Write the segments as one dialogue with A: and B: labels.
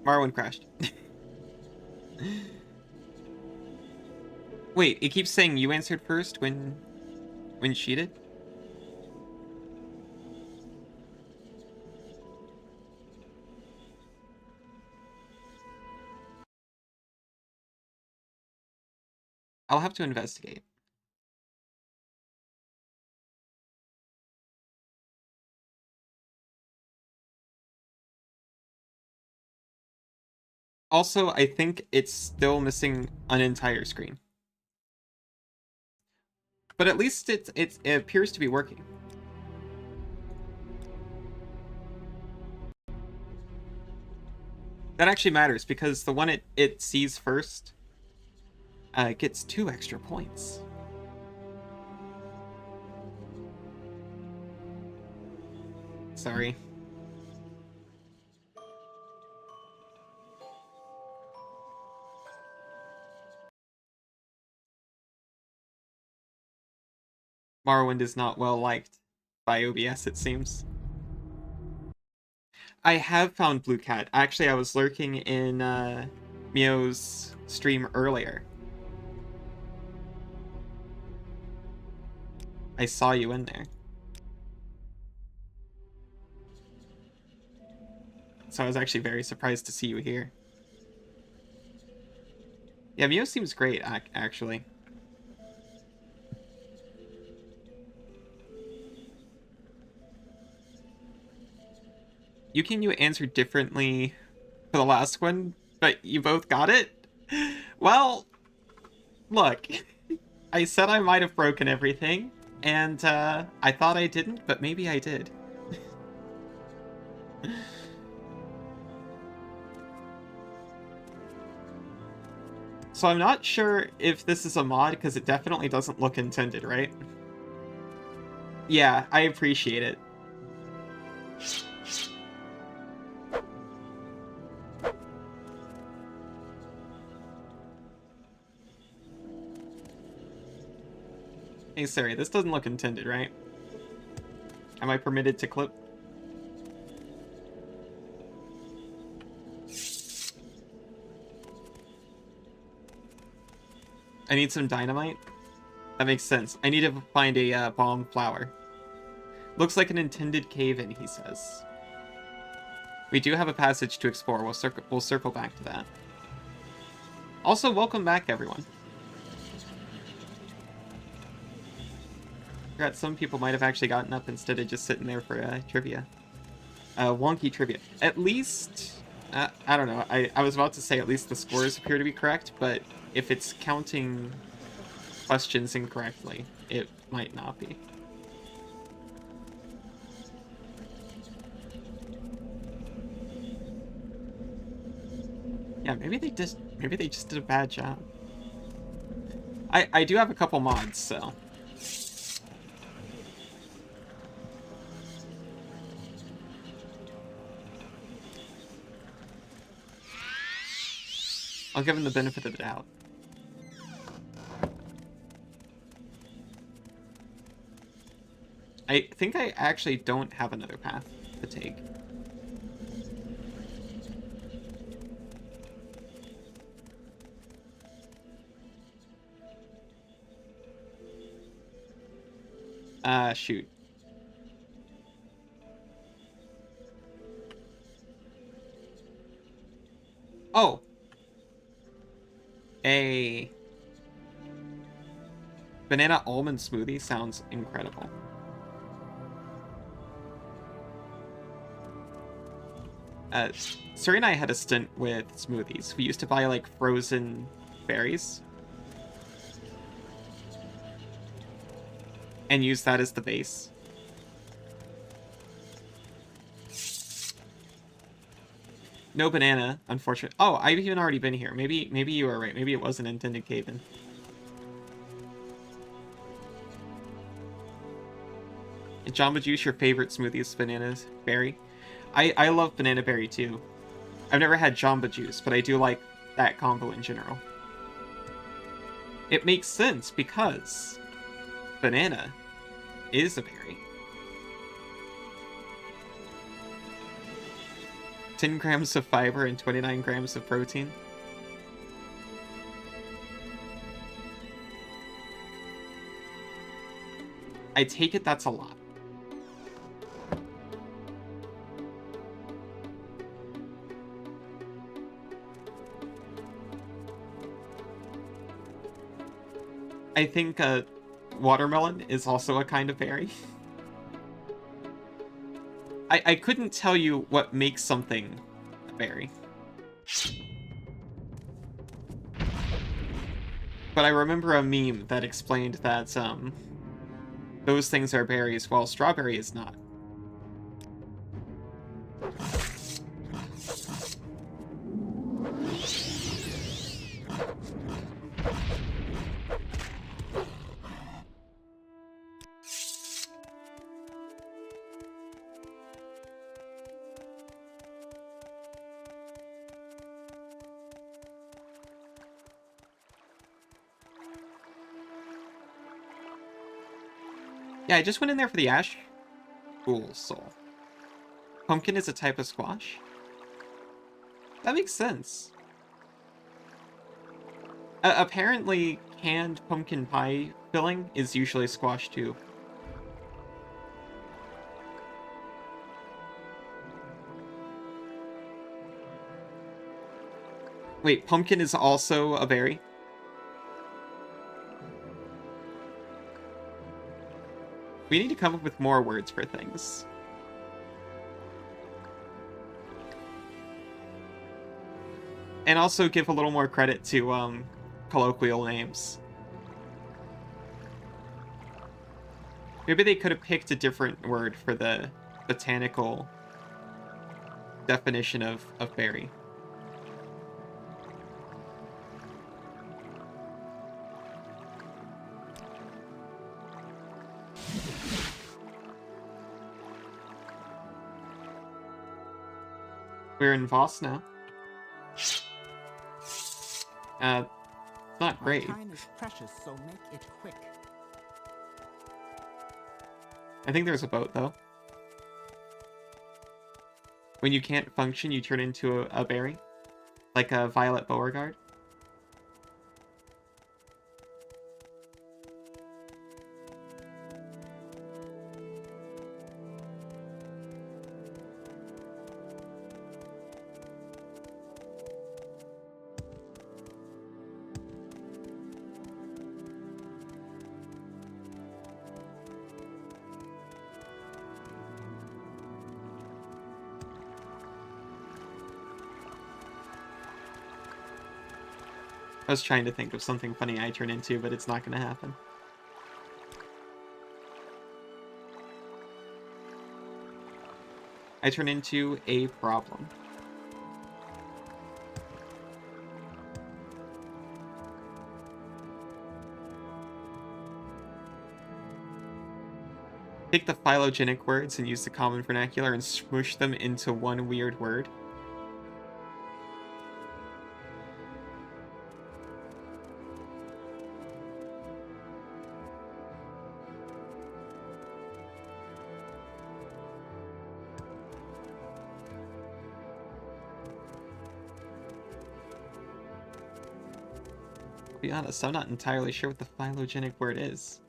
A: Morrowind crashed. Wait, it keeps saying you answered first when she did? I'll have to investigate. Also, I think it's still missing an entire screen. But at least it appears to be working. That actually matters, because the one it sees first gets 2 extra points. Sorry. Morrowind is not well liked by OBS, it seems. I have found Blue Cat. Actually, I was lurking in Mio's stream earlier. I saw you in there. So I was actually very surprised to see you here. Yeah, Mio seems great, actually. You answered differently for the last one, but you both got it? Well, look, I said I might have broken everything, and I thought I didn't, but maybe I did. So I'm not sure if this is a mod, because it definitely doesn't look intended, right? Yeah, I appreciate it. Hey Siri, this doesn't look intended, right? Am I permitted to clip? I need some dynamite? That makes sense. I need to find a bomb flower. Looks like an intended cave-in, he says. We do have a passage to explore. We'll circle back to that. Also, welcome back, everyone. Forgot some people might have actually gotten up instead of just sitting there for trivia. Wonky trivia. At least, I don't know. I was about to say at least the scores appear to be correct, but if it's counting questions incorrectly, it might not be. Yeah, maybe they just did a bad job. I do have a couple mods, so. I'll give him the benefit of the doubt. I think I actually don't have another path to take. Shoot. Oh! A banana almond smoothie sounds incredible. Suri and I had a stint with smoothies. We used to buy, like, frozen berries and use that as the base. No banana, unfortunately. Oh, I've even already been here. Maybe you were right. Maybe it was an intended cave-in. Jamba Juice, your favorite smoothie is bananas berry? I love banana berry too. I've never had Jamba Juice, but I do like that combo in general. It makes sense because banana is a berry. 10 grams of fiber and 29 grams of protein. I take it that's a lot. I think watermelon is also a kind of berry. I couldn't tell you what makes something a berry. But I remember a meme that explained that those things are berries while strawberry is not. Yeah, I just went in there for the ash. Cool soul. Pumpkin is a type of squash? That makes sense. Apparently, canned pumpkin pie filling is usually squash too. Wait, pumpkin is also a berry? We need to come up with more words for things. And also give a little more credit to colloquial names. Maybe they could have picked a different word for the botanical definition of berry. We're in Voss now. Not great.
B: Time is precious, so make it quick.
A: I think there's a boat, though. When you can't function, you turn into a berry. Like a Violet Beauregard. I was trying to think of something funny I turn into, but it's not going to happen. I turn into a problem. Take the phylogenic words and use the common vernacular and smoosh them into one weird word. To be honest, I'm not entirely sure what the phylogenic word is.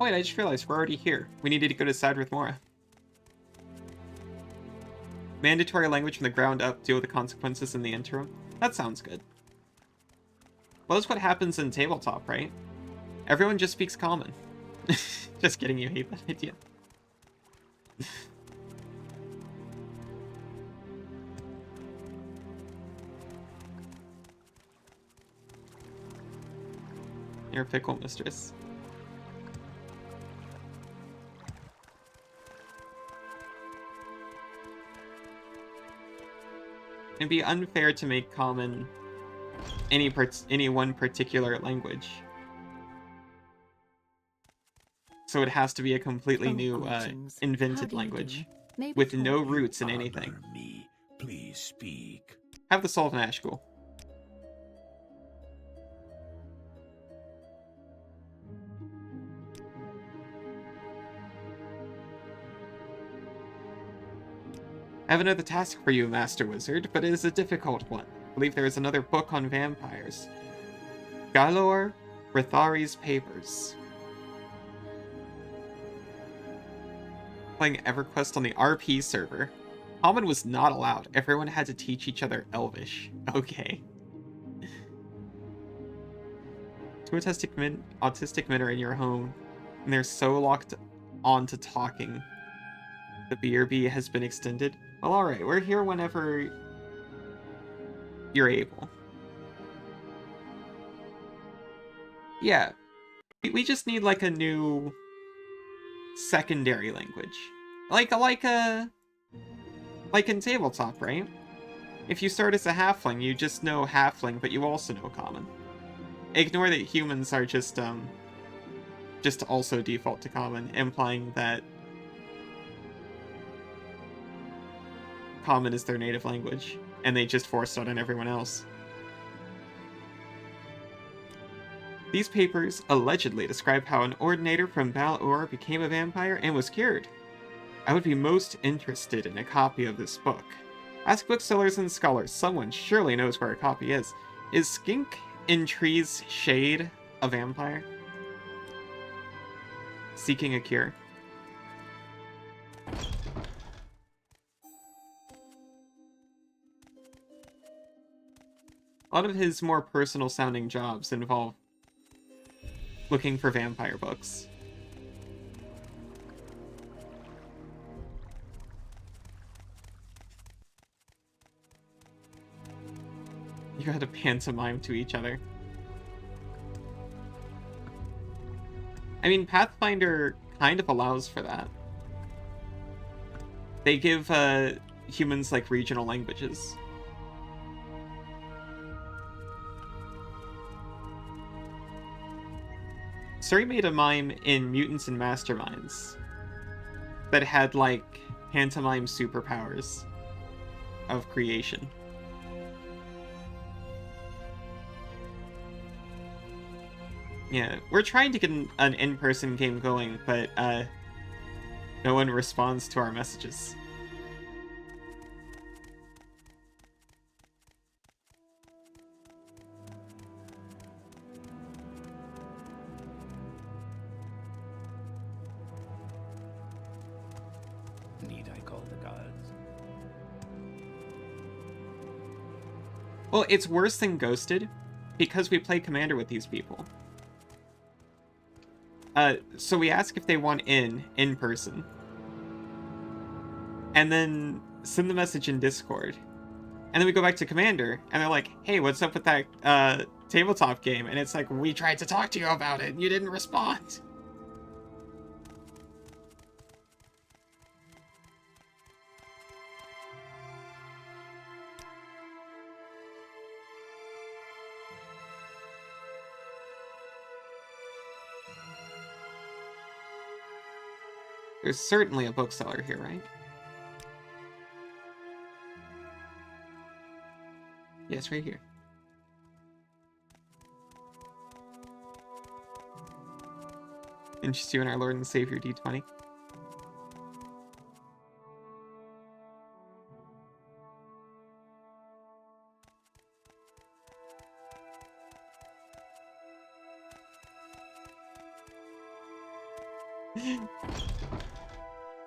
A: Oh wait, I just realized we're already here. We needed to go to side with Mora. Mandatory language from the ground up, deal with the consequences in the interim. That sounds good. Well, that's what happens in tabletop, right? Everyone just speaks common. Just kidding, you hate that idea. You're a pickle mistress. It'd be unfair to make common any one particular language. So it has to be a completely
B: Oh,
A: new,
B: greetings. How
A: invented
B: do you
A: language.
B: do? Maybe
A: With
B: for-
A: no roots in anything.
C: Honor me, please speak.
A: Have the Solve Nash School. I have another task for you, Master Wizard, but it is a difficult one. I believe there is another book on vampires. Galor Rithari's Papers. Playing EverQuest on the RP server. Common was not allowed. Everyone had to teach each other Elvish. Okay. Two autistic men are in your home, and they're so locked on to talking. The BRB has been extended. Well, alright, we're here whenever you're able. Yeah. We just need, like, a new secondary language. Like in tabletop, right? If you start as a halfling, you just know halfling, but you also know common. Ignore that humans are just also default to common, implying that common is their native language, and they just forced it on everyone else. These papers allegedly describe how an ordinator from Bal-Ur became a vampire and was cured. I would be most interested in a copy of this book. Ask booksellers and scholars, someone surely knows where a copy is. Is Skink in Tree's Shade a vampire? Seeking a cure. A lot of his more personal sounding jobs involve looking for vampire books. You had to pantomime to each other. I mean, Pathfinder kind of allows for that. They give humans like regional languages. Suri made a mime in Mutants and Masterminds that had like pantomime superpowers of creation. Yeah, we're trying to get an in-person game going, but no one responds to our messages.
C: Need I call the gods?
A: Well, it's worse than Ghosted, because we play Commander with these people. So we ask if they want in person. And then send the message in Discord. And then we go back to Commander, and they're like, hey, what's up with that tabletop game? And it's like, we tried to talk to you about it, and you didn't respond. There's certainly a bookseller here, right? Yes, right here. Interest you in our Lord and Savior D20?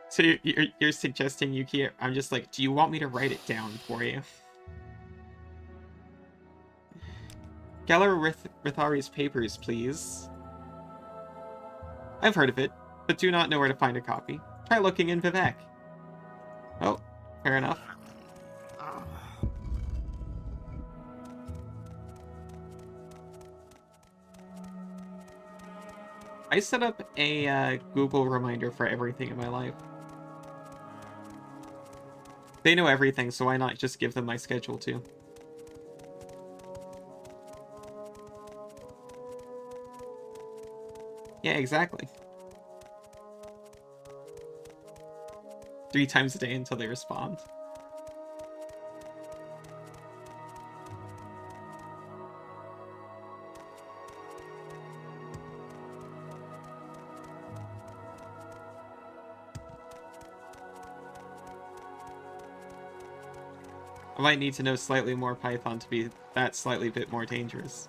A: So you're suggesting Yuki? I'm just like, do you want me to write it down for you? Galar Rithari's Papers, please. I've heard of it, but do not know where to find a copy. Try looking in Vivek. Oh, fair enough. I set up a Google reminder for everything in my life. They know everything, so why not just give them my schedule too? Yeah, exactly. 3 times a day until they respond. I might need to know slightly more Python to be that slightly bit more dangerous.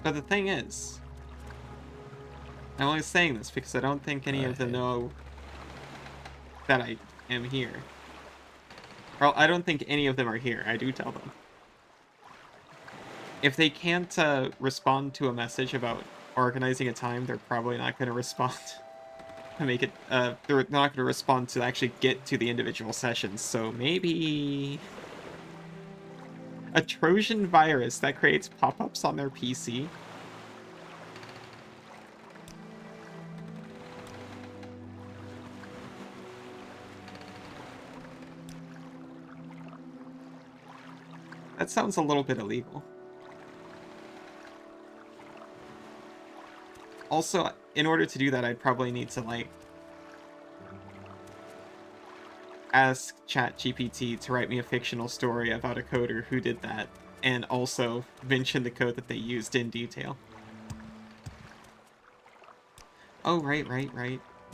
A: But the thing is, I'm only saying this because I don't think any of them know that I am here. Or I don't think any of them are here. I do tell them. If they can't respond to a message about organizing a time, they're probably not going to respond to make it. They're not going to respond to actually get to the individual sessions. So maybe a Trojan virus that creates pop-ups on their PC. That sounds a little bit illegal. Also, in order to do that, I'd probably need to, like, ask ChatGPT to write me a fictional story about a coder who did that, and also mention the code that they used in detail. Oh, right.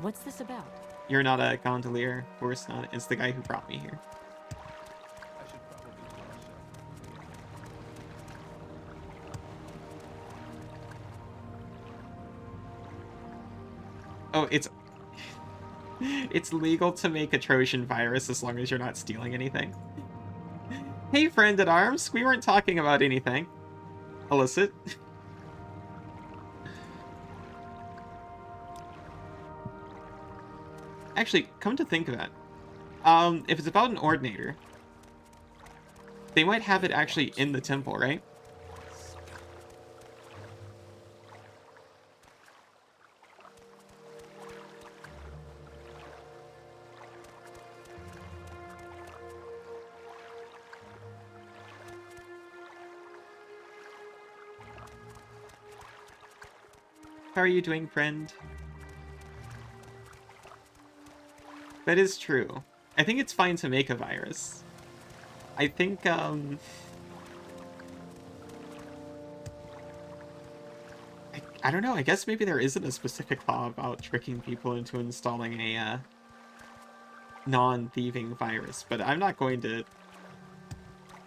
D: What's this about?
A: You're not a gondolier. Of course not. It's the guy who brought me here. Oh, it's legal to make a Trojan virus as long as you're not stealing anything. Hey, friend at arms, we weren't talking about anything illicit. Actually, come to think of it, if it's about an ordinator, they might have it actually in the temple, right? How are you doing, friend? That is true. I think it's fine to make a virus. I think, I don't know, I guess maybe there isn't a specific law about tricking people into installing a, non-thieving virus, but I'm not going to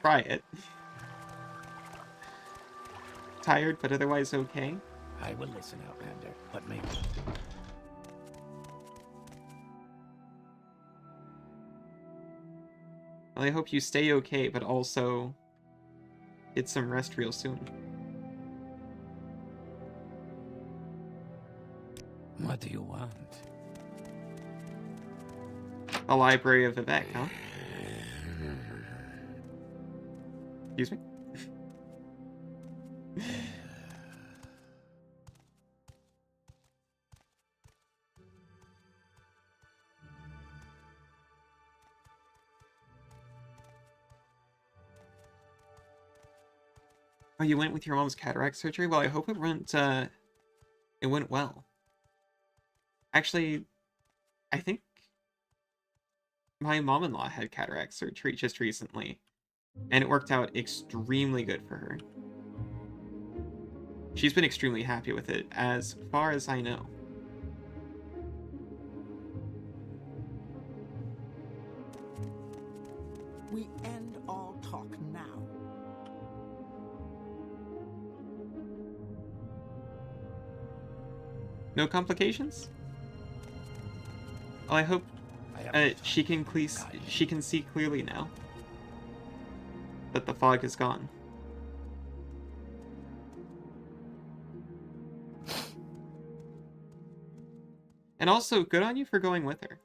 A: try it. Tired, but otherwise okay?
C: I will listen, Outlander. What may...
A: Well, I hope you stay okay, but also get some rest real soon.
C: What do you want?
A: A library of Vivek, huh? Excuse me? Oh, you went with your mom's cataract surgery? Well, I hope it went well. Actually, I think my mom-in-law had cataract surgery just recently, and it worked out extremely good for her. She's been extremely happy with it, as far as I know.
B: We end all talk now.
A: No complications? Well, I hope she can see clearly now that the fog is gone. And also, good on you for going with her.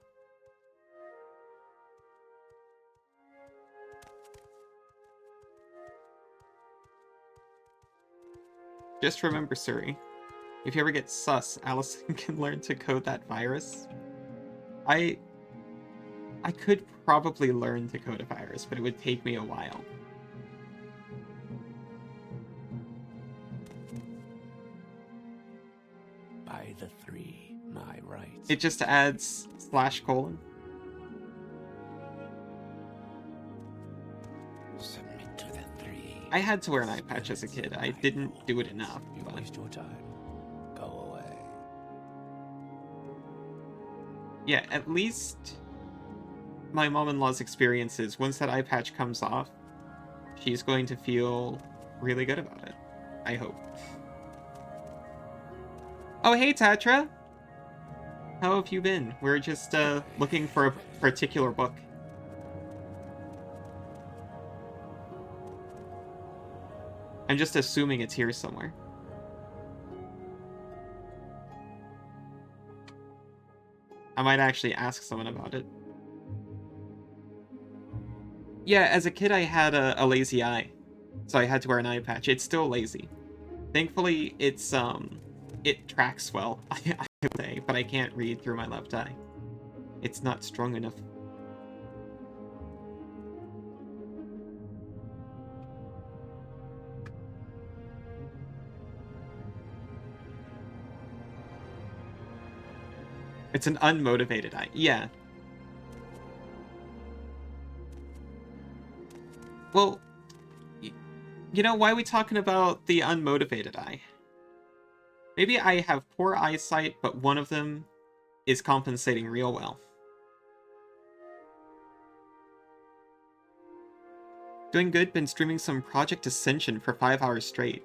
A: Just remember, Suri, If you ever get sus, Allison can learn to code that virus. I could probably learn to code a virus, but it would take me a while.
C: By the three, my rights.
A: It just adds /:.
C: Submit to the three.
A: I had to wear an eye patch as a kid. I didn't do it enough.
C: You
A: But...
C: waste your time. Go away.
A: yeah, at least my mom-in-law's experience is once that eye patch comes off, she's going to feel really good about it. I hope. Oh, hey, Tatra! How have you been? We're just looking for a particular book. I'm just assuming it's here somewhere. I might actually ask someone about it. Yeah, as a kid I had a lazy eye, so I had to wear an eye patch. It's still lazy. Thankfully, it's it tracks well, I would say, but I can't read through my left eye. It's not strong enough. It's an unmotivated eye. Yeah. Well, you know, why are we talking about the unmotivated eye? Maybe I have poor eyesight, but one of them is compensating real well. Doing good, been streaming some Project Ascension for 5 hours straight.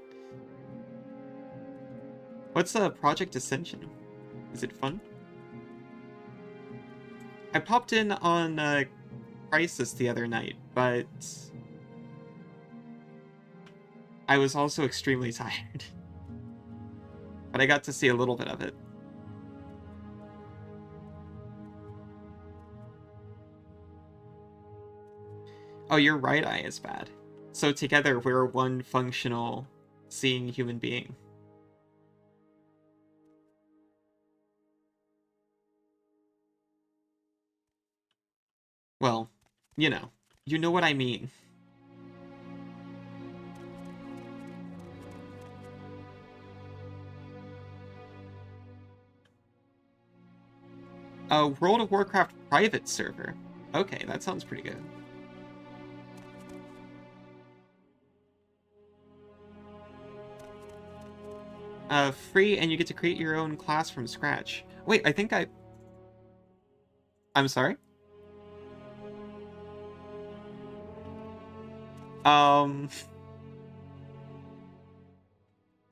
A: What's Project Ascension? Is it fun? I popped in on Crisis the other night, but I was also extremely tired. But I got to see a little bit of it. Oh, your right eye is bad. So together we're one functional, seeing human being. Well, you know what I mean. World of Warcraft private server. Okay, that sounds pretty good. Free, and you get to create your own class from scratch. Wait, I think I'm sorry?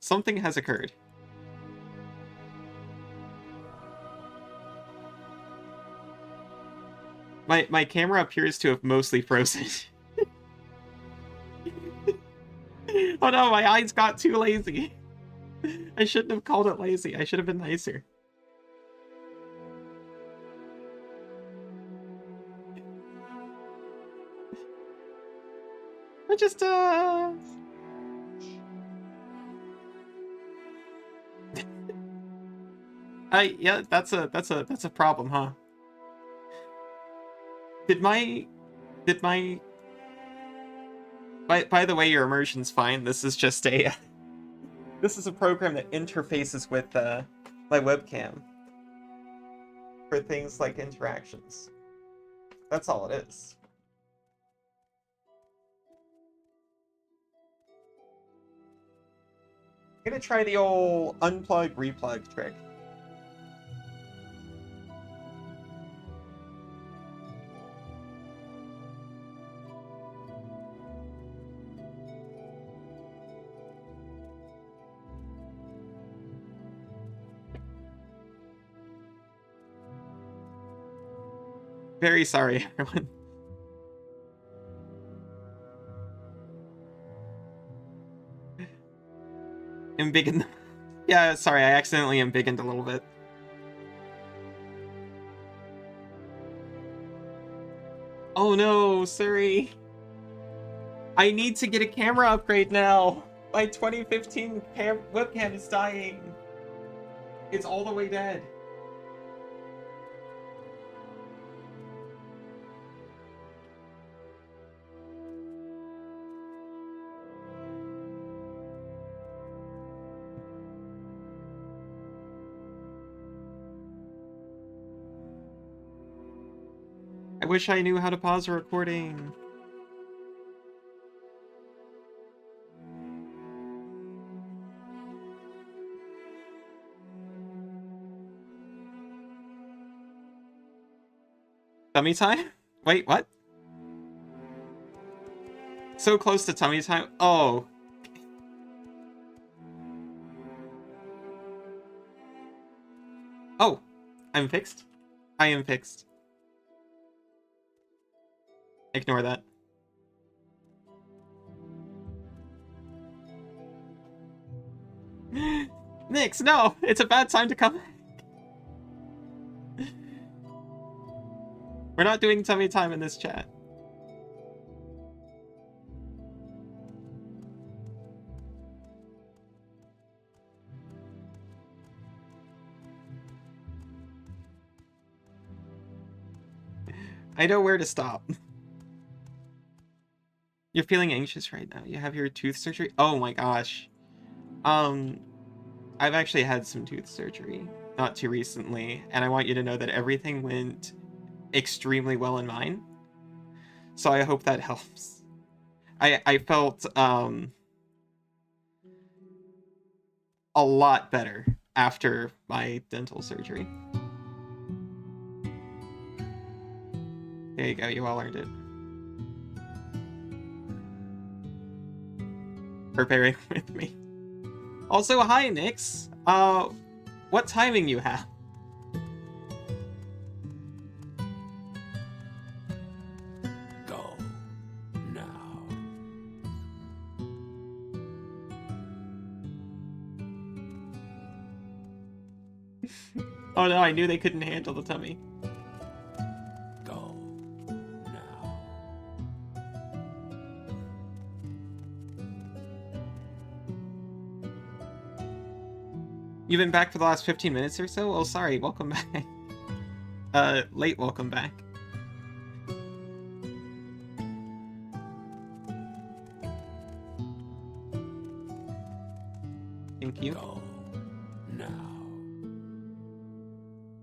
A: Something has occurred. My camera appears to have mostly frozen. Oh no, my eyes got too lazy. I shouldn't have called it lazy. I should have been nicer. I just yeah, that's a problem, huh? By the way, your immersion's fine. This is just a this is a program that interfaces with my webcam for things like interactions. That's all it is. I'm gonna try the old unplug replug trick. Very sorry, everyone. Embiggened. Yeah, sorry, I accidentally embiggened a little bit. Oh no, sorry. I need to get a camera upgrade now. My 2015 webcam is dying. It's all the way dead. I wish I knew how to pause a recording. Tummy time? Wait, what? So close to tummy time? Oh. Oh, I'm fixed. I am fixed. Ignore that. Nix, no! It's a bad time to come. We're not doing tummy time in this chat. I know where to stop. You're feeling anxious right now. You have your tooth surgery? Oh my gosh. I've actually had some tooth surgery not too recently, and I want you to know that everything went extremely well in mine. So I hope that helps. I felt a lot better after my dental surgery. There you go, you all earned it. For bearing with me. Also, hi, Nix. What timing you have?
C: Go now.
A: Oh no, I knew they couldn't handle the tummy.
C: Go now.
A: You've been back for the last 15 minutes or so? Oh, sorry, welcome back. Late welcome back. Thank you.
C: Go now.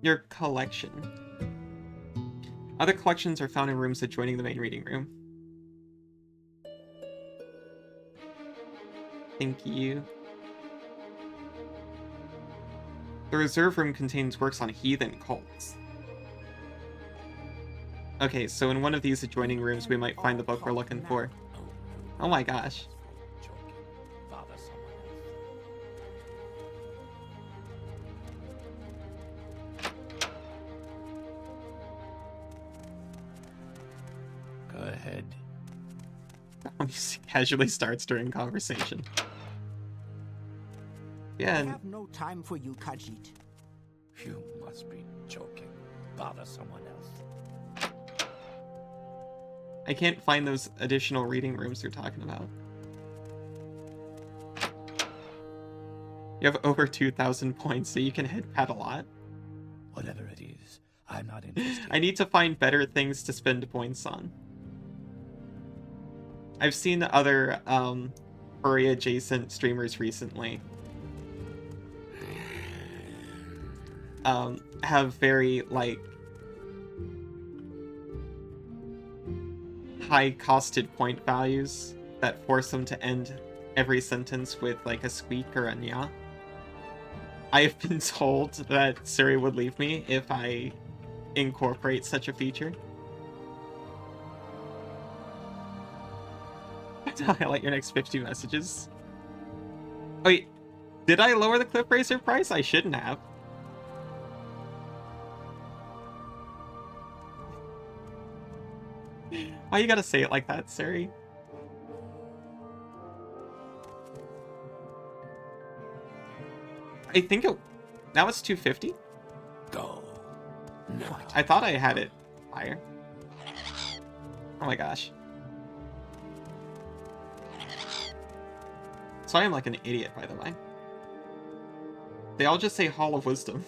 A: Your collection. Other collections are found in rooms adjoining the main reading room. Thank you. The reserve room contains works on heathen cults. Okay, so in one of these adjoining rooms we might find the book we're looking for. Oh my gosh.
C: Go ahead.
A: Music casually starts during conversation. Yeah,
B: I
A: and
B: have no time for you, Khajiit.
C: You must be joking. Bother someone else.
A: I can't find those additional reading rooms you're talking about. You have over 2,000 points, so you can hit pad a lot.
C: Whatever it is, I'm not interested.
A: I need to find better things to spend points on. I've seen other furry adjacent streamers recently have very like high costed point values that force them to end every sentence with like a squeak or a nya. I have been told that Siri would leave me if I incorporate such a feature. To highlight your next 50 messages. Wait, did I lower the clip racer price? I shouldn't have. Why you gotta say it like that, Siri? I think it... Now it's 250?
C: Go now.
A: I thought I had it higher. Oh my gosh. So I am like an idiot, by the way. They all just say Hall of Wisdom.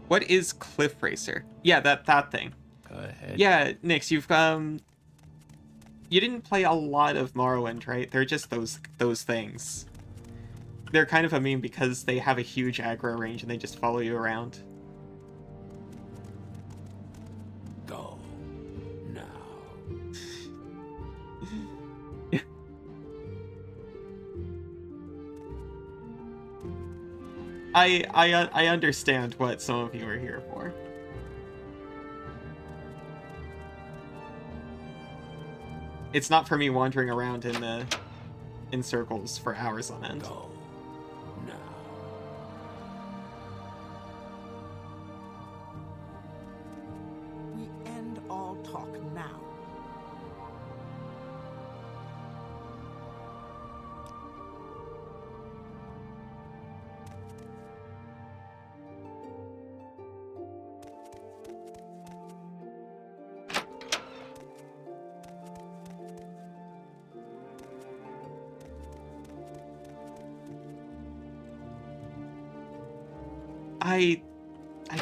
A: What is Cliff Racer? Yeah, that thing.
C: Go ahead.
A: Yeah, Nix, you've you didn't play a lot of Morrowind, right? They're just those things. They're kind of a meme because they have a huge aggro range and they just follow you around.
C: Go now.
A: I understand what some of you are here for. It's not for me wandering around in circles for hours on end.
C: Go now.
B: We end all talk now.
A: I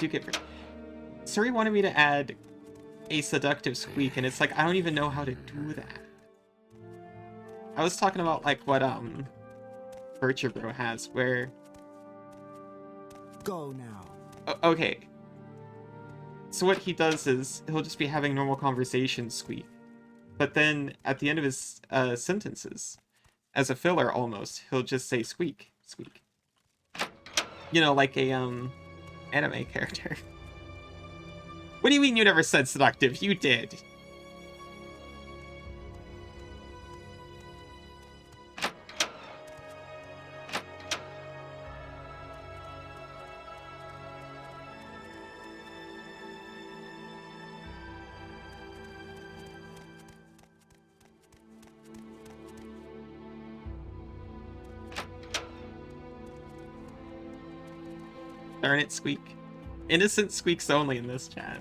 A: do get... Suri wanted me to add a seductive squeak, and it's like, I don't even know how to do that. I was talking about, like, what, Virtue Bro has, where...
B: Go now.
A: Okay. So what he does is, he'll just be having normal conversation squeak. But then, at the end of his, sentences, as a filler almost, he'll just say squeak, squeak. You know, like a, anime character. What do you mean you never said seductive? You did. Darn it, Squeak. Innocent squeaks only in this chat.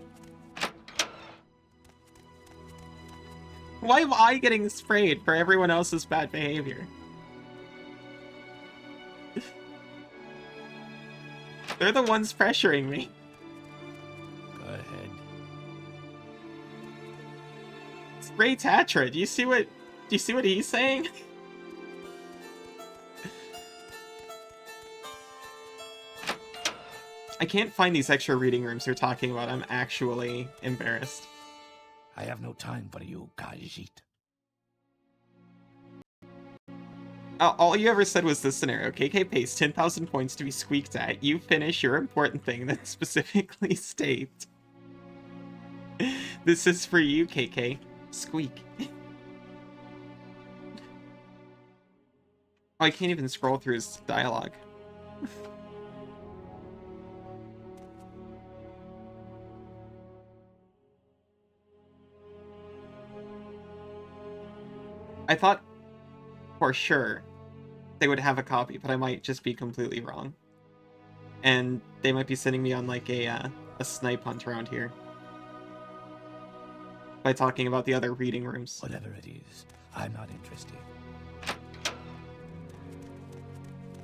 A: Why am I getting sprayed for everyone else's bad behavior? They're the ones pressuring me.
C: Go ahead.
A: Spray Tatra, do you see what he's saying? I can't find these extra reading rooms you're talking about. I'm actually embarrassed.
C: I have no time for you, Kajit.
A: All you ever said was this scenario. KK pays 10,000 points to be squeaked at. You finish your important thing that specifically states. This is for you, KK. Squeak. Oh, I can't even scroll through his dialogue. I thought for sure they would have a copy, but I might just be completely wrong. And they might be sending me on like a snipe hunt around here by talking about the other reading rooms.
C: Whatever it is, I'm not interested.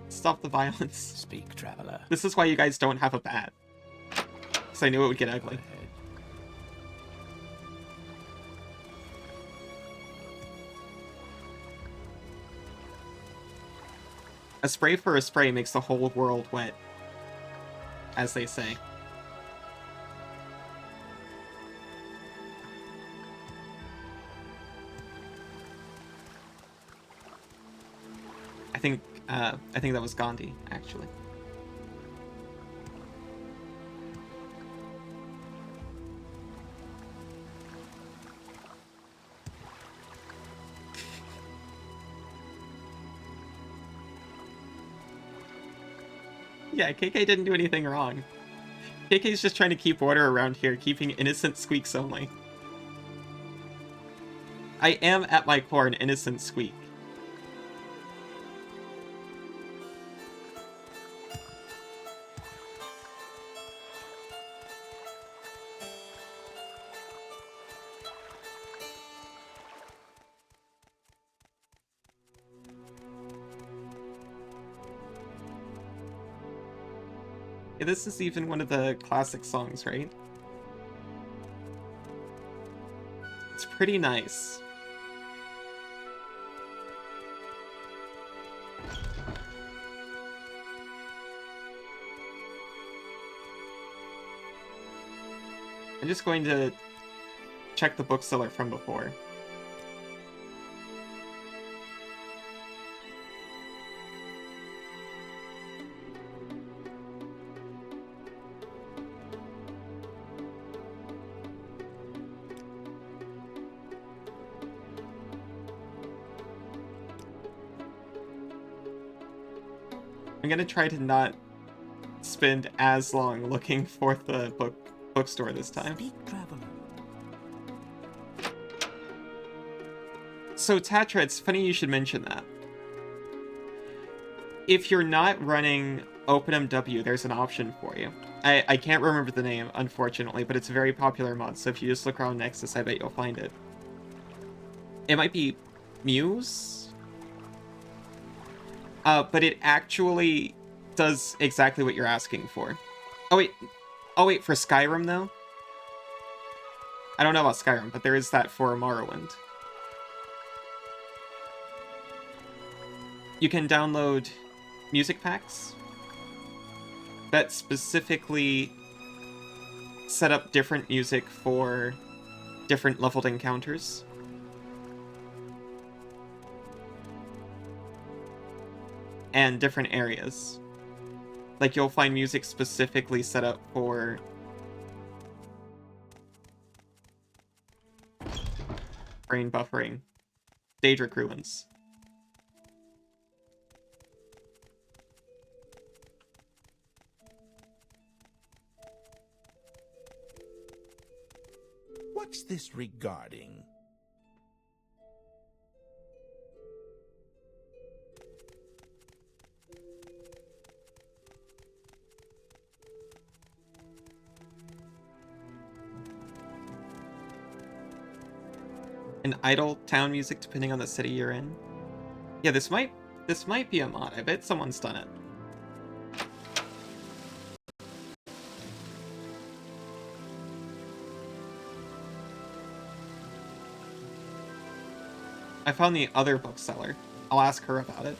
A: Stop the violence.
C: Speak, traveler.
A: This is why you guys don't have a bat. Because I knew it would get
C: Go
A: ugly.
C: ahead.
A: A spray for a spray makes the whole world wet, as they say. I think that was Gandhi, actually. Yeah, KK didn't do anything wrong. KK's just trying to keep order around here, keeping innocent squeaks only. I am at my core an innocent squeak. Yeah, this is even one of the classic songs, right? It's pretty nice. I'm just going to check the bookseller from before. I'm gonna try to not spend as long looking for the bookstore this time.
B: Speak, traveler.
A: So Tatra, it's funny you should mention that. If you're not running OpenMW, there's an option for you. I can't remember the name, unfortunately, but it's a very popular mod, so if you just look around Nexus, I bet you'll find it. It might be Muse? But it actually does exactly what you're asking for. Oh wait, for Skyrim, though? I don't know about Skyrim, but there is that for Morrowind. You can download music packs that specifically set up different music for different leveled encounters. And different areas. Like, you'll find music specifically set up for brain buffering. Daedric Ruins.
C: What's this regarding?
A: And idle town music depending on the city you're in. Yeah, this might be a mod. I bet someone's done it. I found the other bookseller. I'll ask her about it.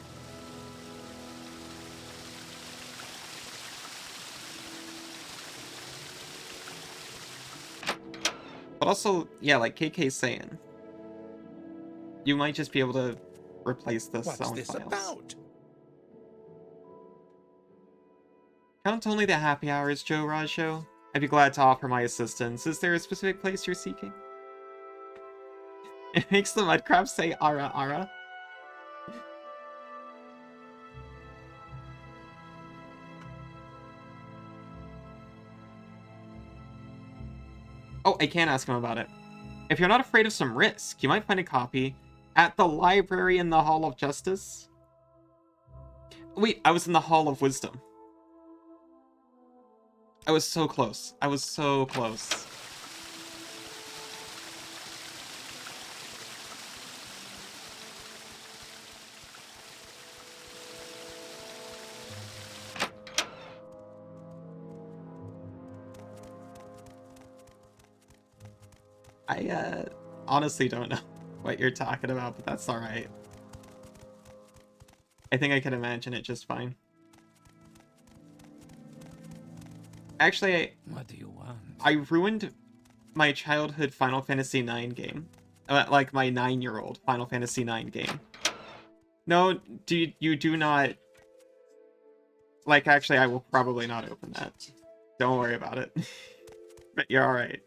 A: But also, yeah, like KK's saying, you might just be able to replace the
C: What's
A: sound
C: this
A: files.
C: about?
A: Count only the happy hours, Joe Rajo. I'd be glad to offer my assistance. Is there a specific place you're seeking? It makes the mudcrab say ara ara. Oh, I can ask him about it. If you're not afraid of some risk, you might find a copy at the library in the Hall of Justice. Wait, I was in the Hall of Wisdom. I was so close. I was so close. I honestly don't know what you're talking about, but that's alright. I think I can imagine it just fine. Actually,
C: What do you want?
A: I ruined my childhood Final Fantasy IX game. Like my 9-year-old Final Fantasy IX game. No, you do not... Like, actually, I will probably not open that. Don't worry about it. But you're alright.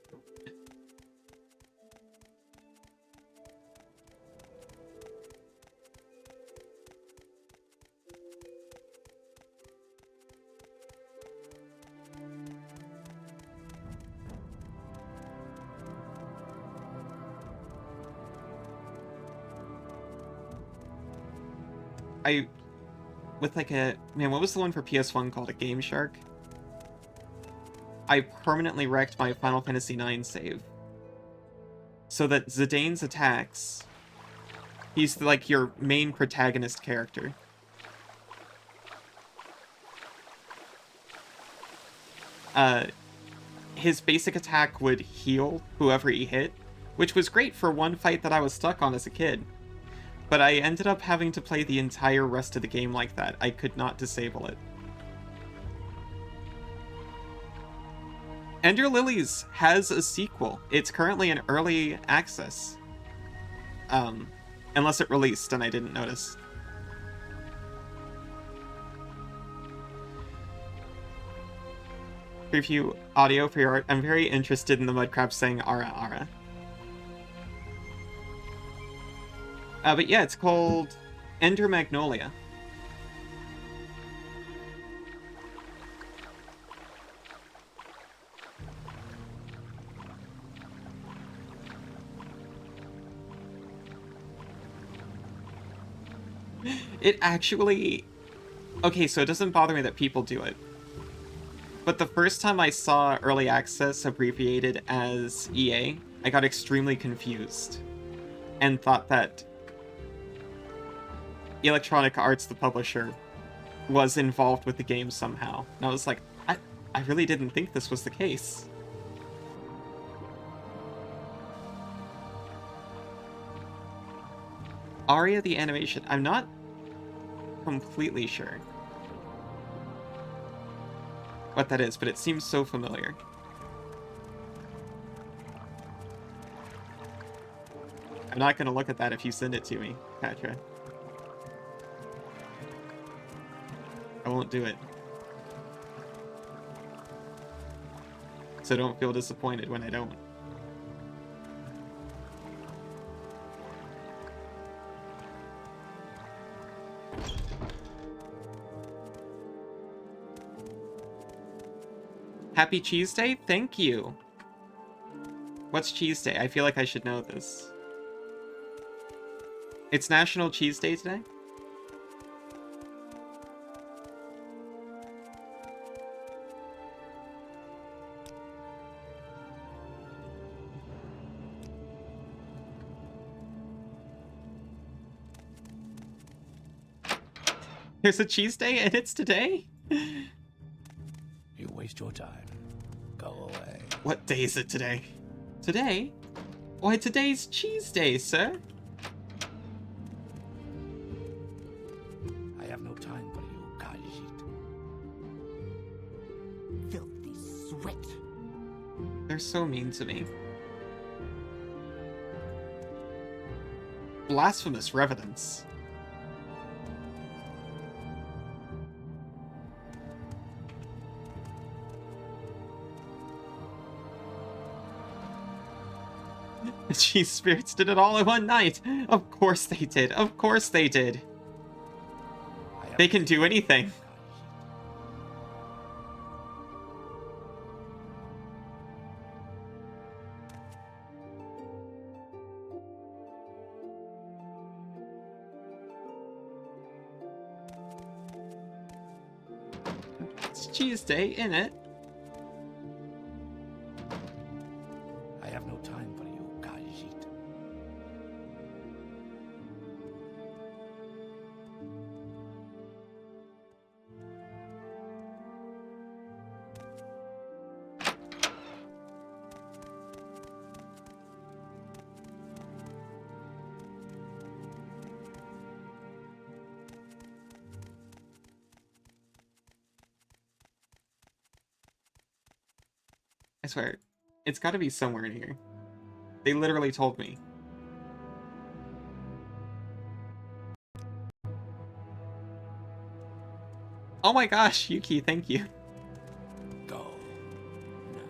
A: with like a, man, what was the one for PS1 called? A Game Shark? I permanently wrecked my Final Fantasy IX save. So that Zidane's attacks, he's like your main protagonist character. His basic attack would heal whoever he hit, which was great for one fight that I was stuck on as a kid. But I ended up having to play the entire rest of the game like that. I could not disable it. Ender Lilies has a sequel. It's currently in early access. Unless it released and I didn't notice. Preview audio for your art. I'm very interested in the mudcrab saying Ara Ara. But yeah, it's called Ender Magnolia. It actually... Okay, so it doesn't bother me that people do it. But the first time I saw early access abbreviated as EA, I got extremely confused. And thought that Electronic Arts, the publisher, was involved with the game somehow. And I was like, I really didn't think this was the case. Aria the animation. I'm not completely sure what that is, but it seems so familiar. I'm not going to look at that if you send it to me, Patra. I won't do it. So don't feel disappointed when I don't. Happy Cheese Day? Thank you. What's Cheese Day? I feel like I should know this. It's National Cheese Day today? There's a cheese day and it's today?
C: You waste your time. Go away.
A: What day is it today? Today? Why, today's cheese day, sir.
C: I have no time for you, Kajit.
B: Filthy sweat.
A: They're so mean to me. Blasphemous reverence. The cheese spirits did it all in one night. Of course they did. Of course they did. They can do anything. It's cheese day, innit?
C: I have no time for you, Kajit.
A: I swear, it's gotta be somewhere in here. They literally told me. Oh my gosh, Yuki, thank you.
C: Go. Now.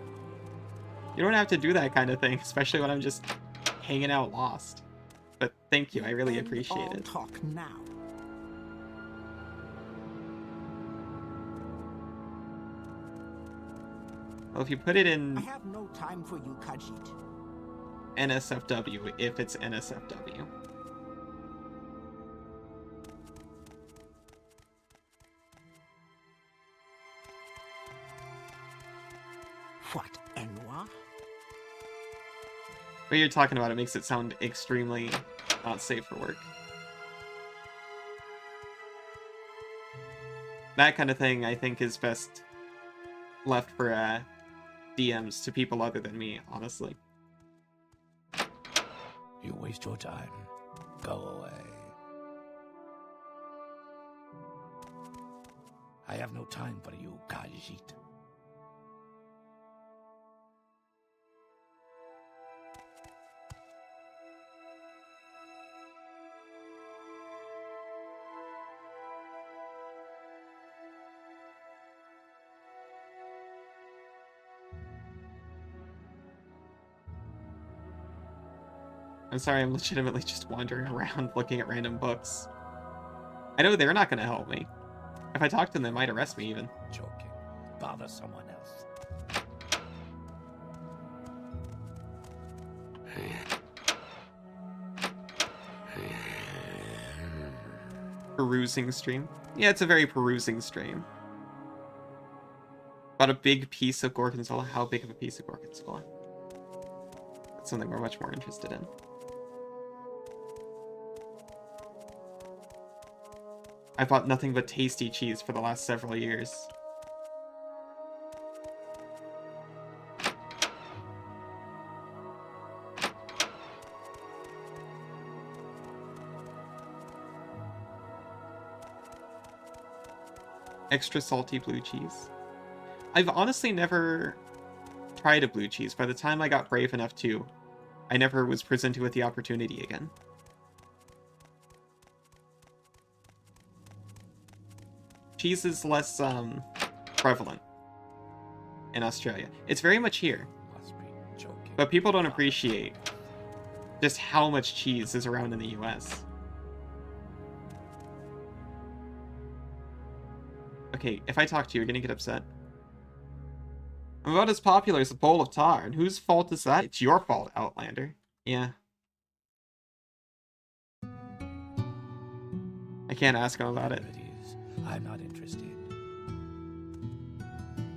A: You don't have to do that kind of thing, especially when I'm just hanging out lost. But thank you, I really
B: End
A: appreciate
B: all
A: it.
B: talk now.
A: Well, if you put it
B: I
A: in
B: have no time for you, Kajit.
A: NSFW, if it's NSFW.
B: What, Enwa?
A: What you're talking about, it makes it sound extremely not safe for work. That kind of thing, I think, is best left for DMs to people other than me, honestly.
C: You waste your time. Go away. I have no time for you, Kajit.
A: I'm sorry, I'm legitimately just wandering around looking at random books. I know they're not going to help me. If I talk to them, they might arrest me even.
C: Joking. Bother someone else.
A: Perusing stream? Yeah, it's a very perusing stream. About a big piece of Gorgonzola. How big of a piece of Gorgonzola? That's something we're much more interested in. I bought nothing but tasty cheese for the last several years. Extra salty blue cheese. I've honestly never tried a blue cheese. By the time I got brave enough to, I never was presented with the opportunity again. Cheese is less prevalent in Australia. It's very much here.
C: Must be joking.
A: But people don't appreciate just how much cheese is around in the US. Okay, if I talk to you, you're gonna get upset. I'm about as popular as a bowl of tar, and whose fault is that? It's your fault, Outlander. Yeah. I can't ask him about it.
C: Whatever it is, I'm not interested.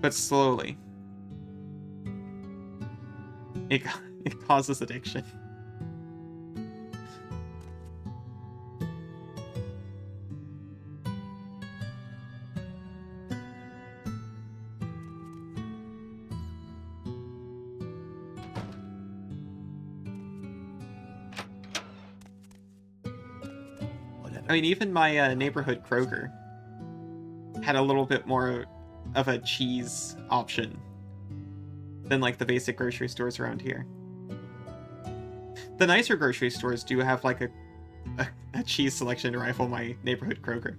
A: But slowly. It causes addiction. I mean, even my neighborhood Kroger had a little bit more of a cheese option than like the basic grocery stores around here. The nicer grocery stores do have like a cheese selection to rival my neighborhood Kroger.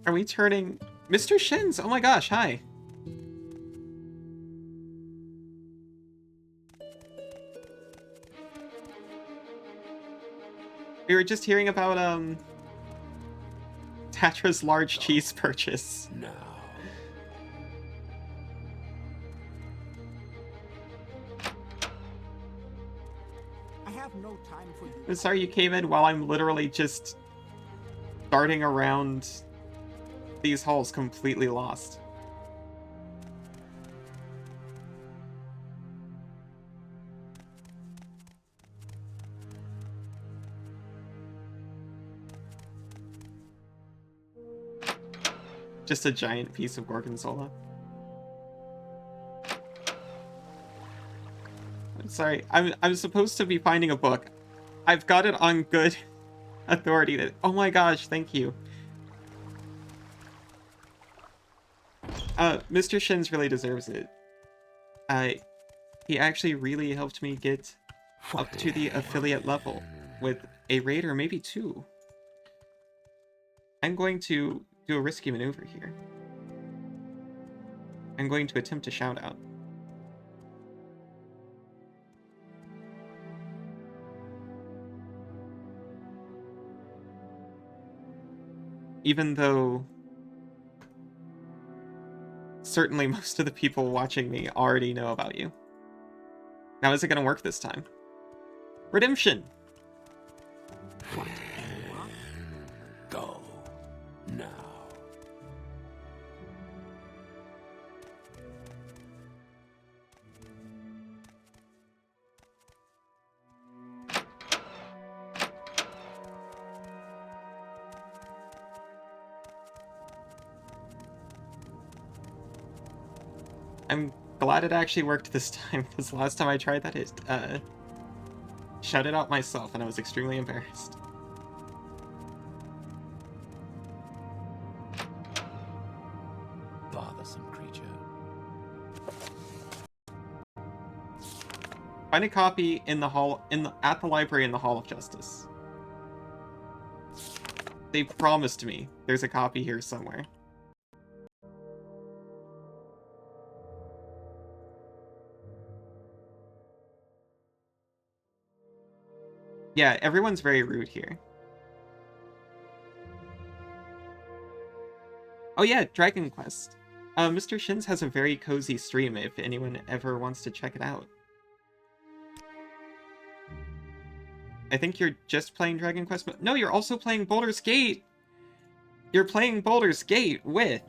A: Are we turning... Mr. Shins! Oh my gosh, hi! We were just hearing about, Tatra's large cheese purchase.
C: No.
B: I have no time for you.
A: I'm sorry you came in while I'm literally just darting around these halls completely lost. Just a giant piece of Gorgonzola. I'm sorry, I'm supposed to be finding a book. I've got it on good authority that... Oh my gosh, thank you. Mr. Shins really deserves it. He actually really helped me get up to the affiliate level with a raid or maybe two. I'm going to do a risky maneuver here. I'm going to attempt a shout out. Even though certainly most of the people watching me already know about you. Now, is it going to work this time? Redemption!
B: What, Enua?
C: Go now.
A: I'm glad it actually worked this time, because last time I tried that, it shut it out myself, and I was extremely embarrassed.
C: Bothersome creature.
A: Find a copy in the hall, at the library in the Hall of Justice. They promised me there's a copy here somewhere. Yeah, everyone's very rude here. Oh yeah, Dragon Quest. Mr. Shins has a very cozy stream if anyone ever wants to check it out. I think you're just playing Dragon Quest. No, you're also playing Baldur's Gate! You're playing Baldur's Gate with...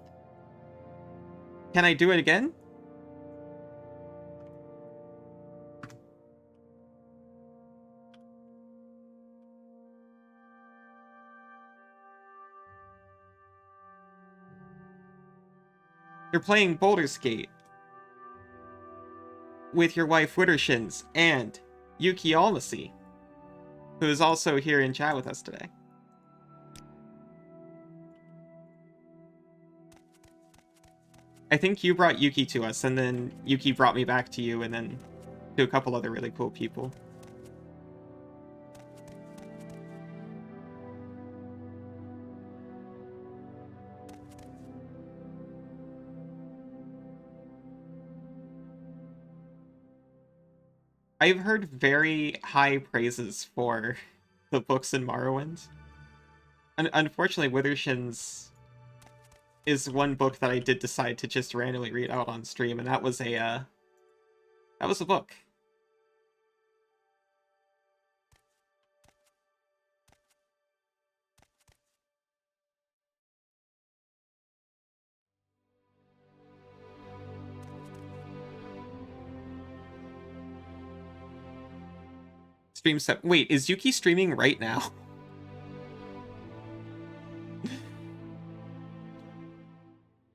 A: Can I do it again? You're playing Baldur's Gate with your wife Wittershins and Yuki Almasi, who is also here in chat with us today. I think you brought Yuki to us, and then Yuki brought me back to you, and then to a couple other really cool people. I've heard very high praises for the books in Morrowind. Unfortunately, Withershins is one book that I did decide to just randomly read out on stream, and that was a book. Stream set. Wait, is Yuki streaming right now?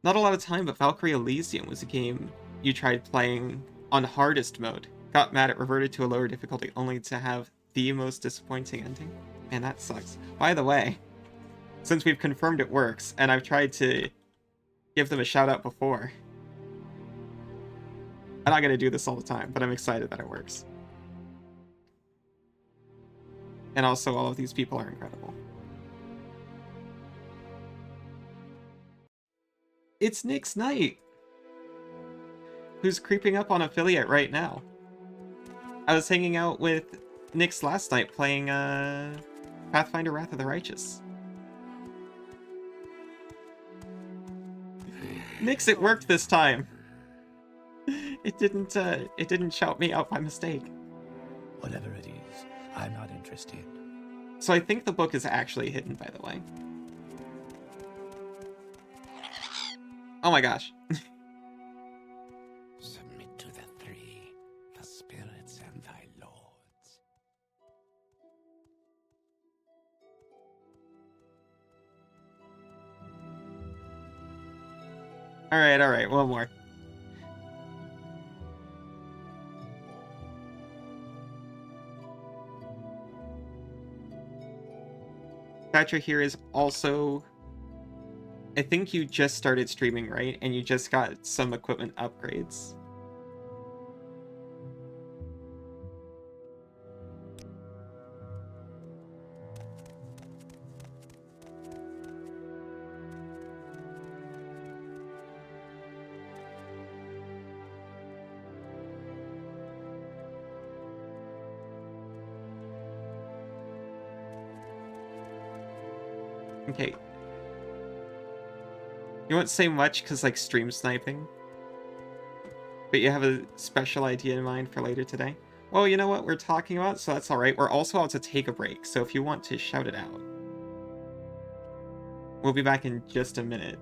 A: Not a lot of time, but Valkyrie Elysium was a game you tried playing on hardest mode. Got mad it reverted to a lower difficulty only to have the most disappointing ending. Man, that sucks. By the way, since we've confirmed it works, and I've tried to give them a shout out before, I'm not gonna do this all the time, but I'm excited that it works. And also, all of these people are incredible. It's Nick's Knight, who's creeping up on affiliate right now. I was hanging out with Nyx last night playing Pathfinder Wrath of the Righteous. Nyx, it worked this time. It didn't shout me out by mistake.
C: Whatever it is, I'm not interested.
A: So I think the book is actually hidden, by the way. Oh my gosh.
C: Submit to the three, the spirits and thy lords.
A: Alright, one more. Thatcher here is also... I think you just started streaming, right? And you just got some equipment upgrades. Okay. You won't say much because, like, stream sniping. But you have a special idea in mind for later today. Well, you know what we're talking about, so that's alright. We're also about to take a break, so if you want to shout it out. We'll be back in just a minute.